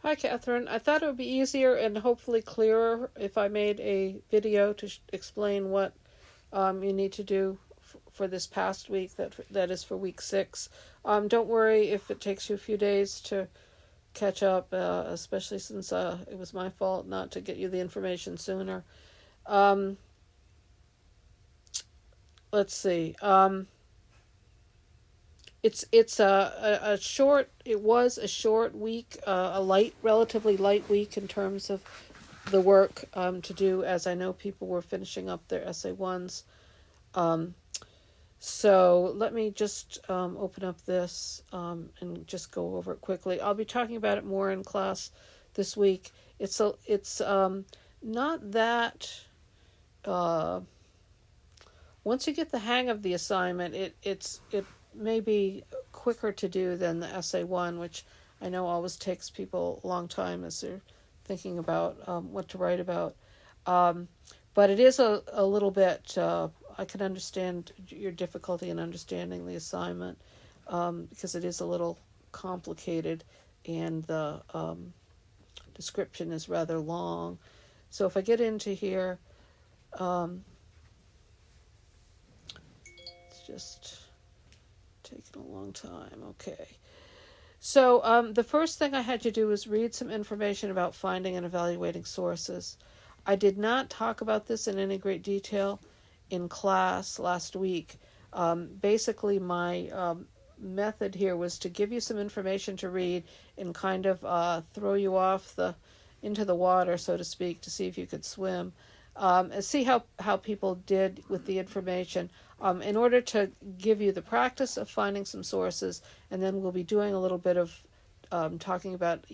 Hi, Catherine. I thought it would be easier and hopefully clearer if I made a video to explain what you need to do for this past week. That is for week 6. Don't worry if it takes you a few days to catch up, especially since it was my fault not to get you the information sooner. Um, let's see. It's a short. It was a short week, relatively light week in terms of the work to do, as I know people were finishing up their essay ones. Um, so let me just open up this and just go over it quickly. I'll be talking about it more in class this week. It's not that. Uh, Once you get the hang of the assignment, it may be quicker to do than the essay one, which I know always takes people a long time as they're thinking about what to write about. Um, but it is a little bit, I can understand your difficulty in understanding the assignment because it is a little complicated and the description is rather long. So if I get into here, um, it's just taking a long time. Okay. So the first thing I had you do was read some information about finding and evaluating sources. I did not talk about this in any great detail in class last week. Basically, my method here was to give you some information to read and kind of throw you off into the water, so to speak, to see if you could swim. And see how people did with the information in order to give you the practice of finding some sources, and then we'll be doing a little bit of talking about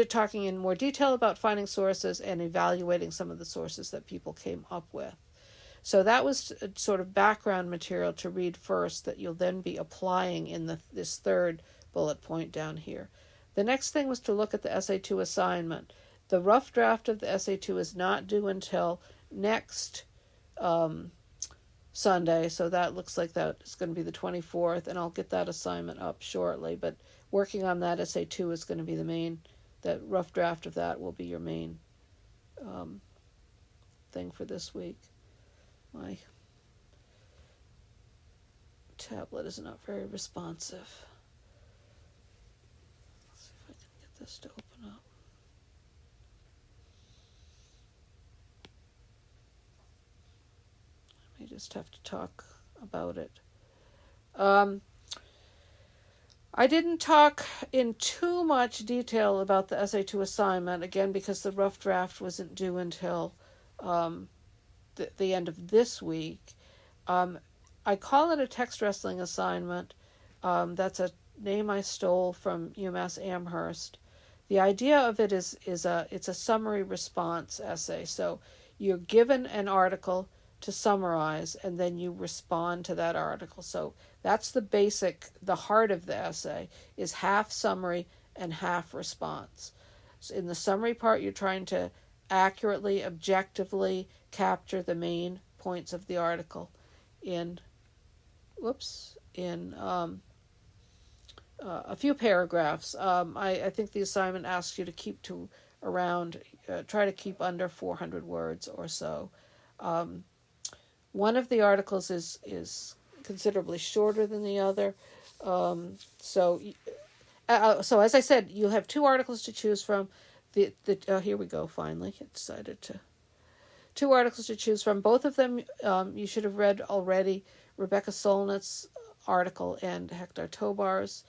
talking in more detail about finding sources and evaluating some of the sources that people came up with. So that was sort of background material to read first that you'll then be applying in this third bullet point down here. The next thing was to look at the Essay 2 assignment. The rough draft of the Essay 2 is not due until next Sunday, so that looks like that is going to be the 24th, and I'll get that assignment up shortly, but working on that Essay 2 is going to be that rough draft of that will be your main thing for this week. My tablet is not very responsive. Let's see if I can get this to open up. I may just have to talk about it. I didn't talk in too much detail about the Essay 2 assignment, again, because the rough draft wasn't due until the end of this week. I call it a text wrestling assignment. That's a name I stole from UMass Amherst. The idea of it is it's a summary response essay. So you're given an article to summarize, and then you respond to that article. So that's the heart of the essay is half summary and half response. So in the summary part, you're trying to accurately, objectively capture the main points of the article in a few paragraphs. I think the assignment asks you to keep to try to keep under 400 words or so. One of the articles is considerably shorter than the other. So as I said, you'll have 2 articles to choose from. Here we go, finally. It decided to. 2 articles to choose from. Both of them you should have read already. Rebecca Solnit's article and Hector Tobar's.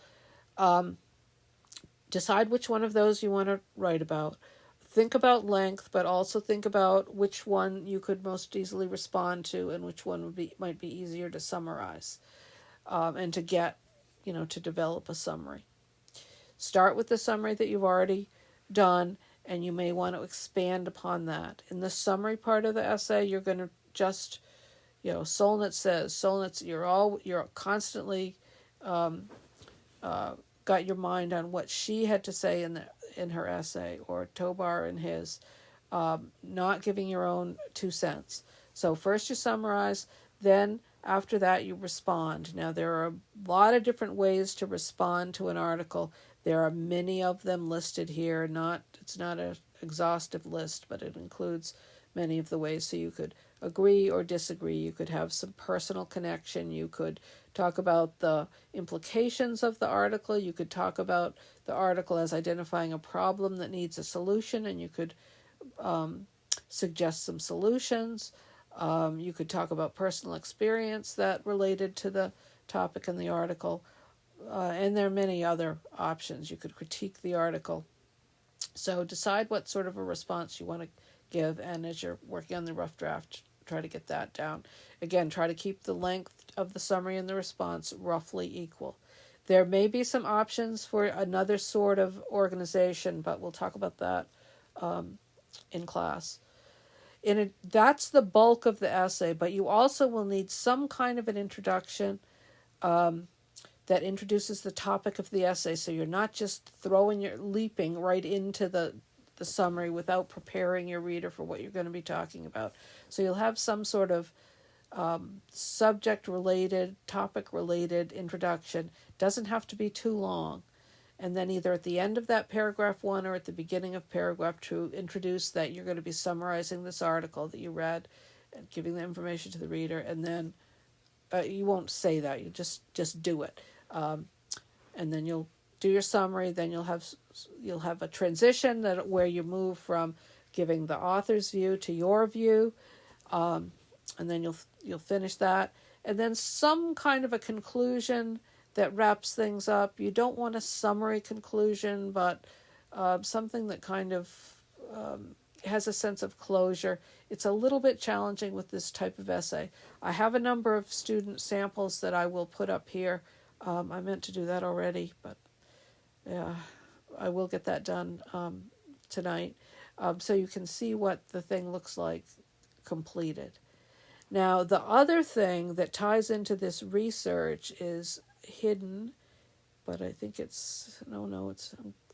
Decide which one of those you want to write about. Think about length, but also think about which one you could most easily respond to and which one might be easier to summarize and to get, to develop a summary. Start with the summary that you've already done, and you may want to expand upon that. In the summary part of the essay, you're going to just, Solnit, you're constantly got your mind on what she had to say in her essay, or Tobar in his, not giving your own 2 cents. So first you summarize, then after that you respond. Now there are a lot of different ways to respond to an article. There are many of them listed here. It's not an exhaustive list, but it includes many of the ways. So you could agree or disagree. You could have some personal connection. You could talk about the implications of the article. You could talk about the article as identifying a problem that needs a solution, and you could suggest some solutions. You could talk about personal experience that related to the topic in the article. And there are many other options. You could critique the article. So decide what sort of a response you want to give, and as you're working on the rough draft, try to get that down. Again, try to keep the length of the summary and the response roughly equal. There may be some options for another sort of organization, but we'll talk about that in class. That's the bulk of the essay, but you also will need some kind of an introduction that introduces the topic of the essay, so you're not just leaping right into the summary without preparing your reader for what you're going to be talking about. So you'll have some sort of subject-related, topic-related introduction. Doesn't have to be too long. And then either at the end of that paragraph 1 or at the beginning of paragraph 2, introduce that you're going to be summarizing this article that you read and giving the information to the reader. And then you won't say that, you just do it. And then you'll do your summary. Then you'll have a transition where you move from giving the author's view to your view, and then you'll finish that, and then some kind of a conclusion that wraps things up. You don't want a summary conclusion, but something that kind of has a sense of closure. It's a little bit challenging with this type of essay. I have a number of student samples that I will put up here. I meant to do that already, but yeah, I will get that done tonight, so you can see what the thing looks like completed. Now, the other thing that ties into this research is hidden, but I think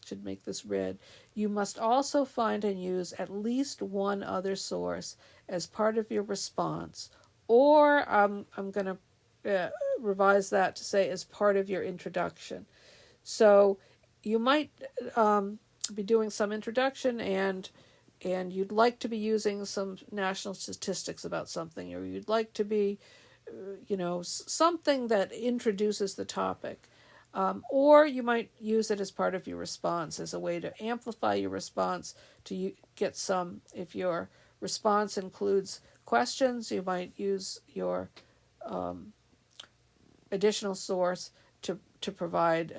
should make this red. You must also find and use at least one other source as part of your response, or I'm going to revise that to say as part of your introduction. So you might be doing some introduction and you'd like to be using some national statistics about something, or you'd like to be, something that introduces the topic. Or you might use it as part of your response, as a way to amplify your response, to get some, if your response includes questions, you might use your additional source to provide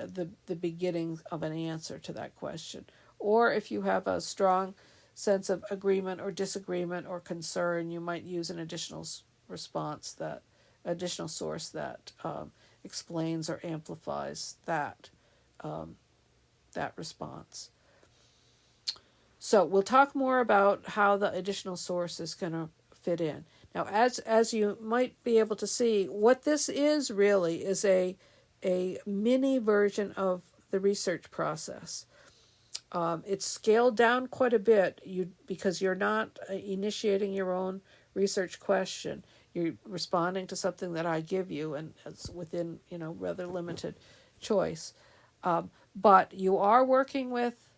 the beginning of an answer to that question. Or if you have a strong sense of agreement or disagreement or concern, you might use an additional source that explains or amplifies that response. So we'll talk more about how the additional source is going to fit in. Now, as you might be able to see, what this is really is a mini version of the research process. It's scaled down quite a bit because you're not initiating your own research question. You're responding to something that I give you, and it's within rather limited choice. But you are working with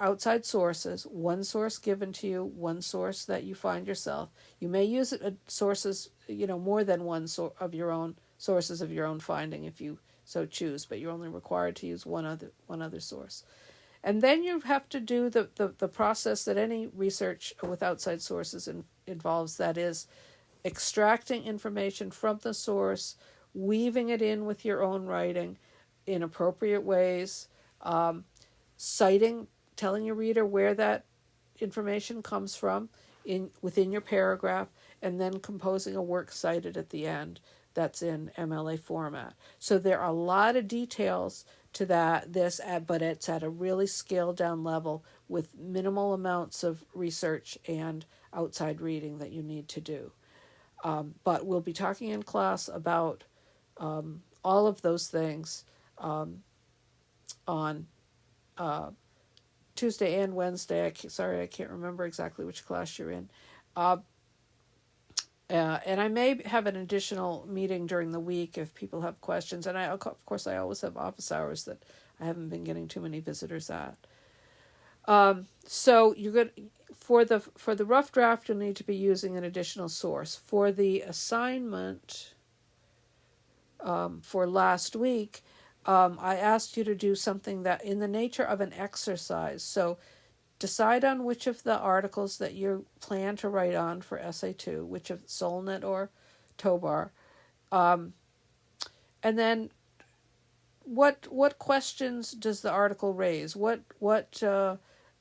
outside sources, one source given to you, one source that you find yourself. You may use sources, more than one of your own sources of your own finding if you so choose, but you're only required to use one other source. And then you have to do the process that any research with outside sources involves, that is, extracting information from the source, weaving it in with your own writing in appropriate ways, citing, telling your reader where that information comes from within your paragraph, and then composing a works cited at the end that's in MLA format. So there are a lot of details to but it's at a really scaled down level with minimal amounts of research and outside reading that you need to do. But we'll be talking in class about all of those things on Tuesday and Wednesday. I can't remember exactly which class you're in. And I may have an additional meeting during the week if people have questions. And of course, I always have office hours that I haven't been getting too many visitors at. So you're good for the rough draft. You'll need to be using an additional source for the assignment. For last week, I asked you to do something that in the nature of an exercise. So decide on which of the articles that you plan to write on for essay 2, which of Solnit or Tobar, and then what questions does the article raise? What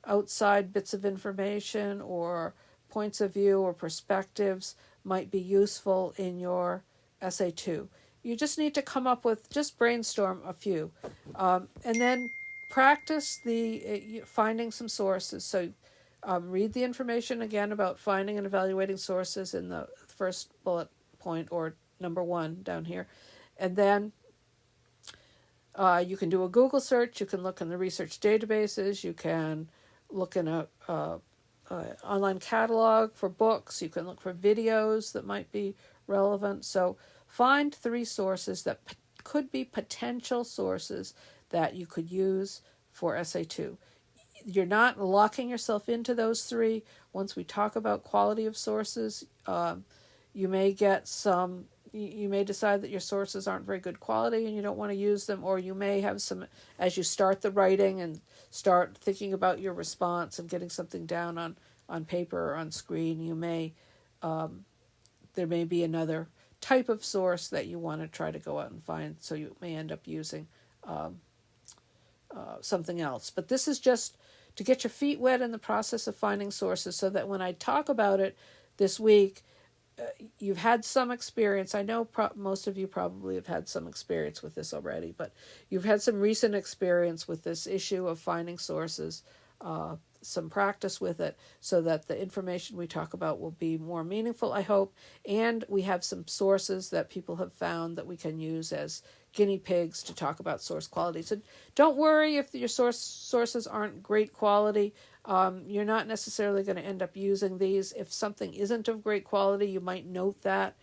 outside bits of information or points of view or perspectives might be useful in your essay 2? You just need to come up with, just brainstorm a few, and then practice the finding some sources. So read the information again about finding and evaluating sources in the first bullet point, or number 1 down here. And then you can do a Google search. You can look in the research databases. You can look in a online catalog for books. You can look for videos that might be relevant. So find 3 sources that could be potential sources that you could use for essay 2. You're not locking yourself into those 3. Once we talk about quality of sources, you may get some. You may decide that your sources aren't very good quality and you don't want to use them, or you may have some, as you start the writing and start thinking about your response and getting something down on paper or on screen, you may there may be another type of source that you want to try to go out and find, so you may end up using something else. But this is just to get your feet wet in the process of finding sources, so that when I talk about it this week, you've had some experience. I know most of you probably have had some experience with this already, but you've had some recent experience with this issue of finding sources, some practice with it, so that the information we talk about will be more meaningful, I hope. And we have some sources that people have found that we can use as guinea pigs to talk about source quality. So don't worry if your sources aren't great quality. You're not necessarily going to end up using these. If something isn't of great quality, you might note that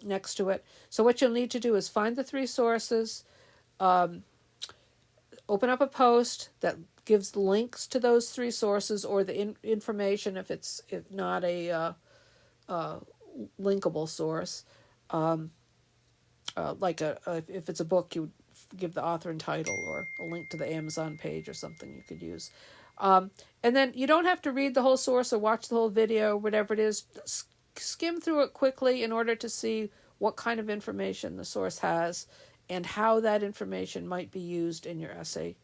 next to it. So what you'll need to do is find the 3 sources, open up a post that gives links to those 3 sources, or the information if not a linkable source. Like if it's a book, you would give the author and title, or a link to the Amazon page or something you could use. And then you don't have to read the whole source or watch the whole video, whatever it is. Skim through it quickly in order to see what kind of information the source has and how that information might be used in your essay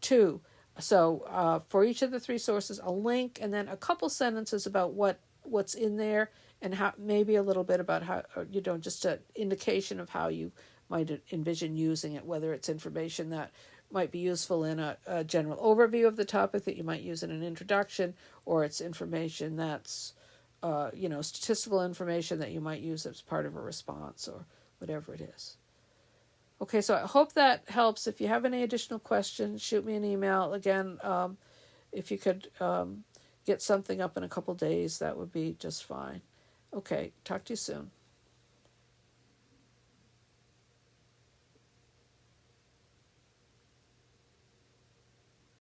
2. So for each of the 3 sources, a link, and then a couple sentences about what's in there, and how, maybe a little bit about how, just an indication of how you might envision using it, whether it's information that might be useful in a general overview of the topic that you might use in an introduction, or it's information that's, statistical information that you might use as part of a response, or whatever it is. Okay, so I hope that helps. If you have any additional questions, shoot me an email. Again, if you could get something up in a couple days, that would be just fine. Okay, talk to you soon.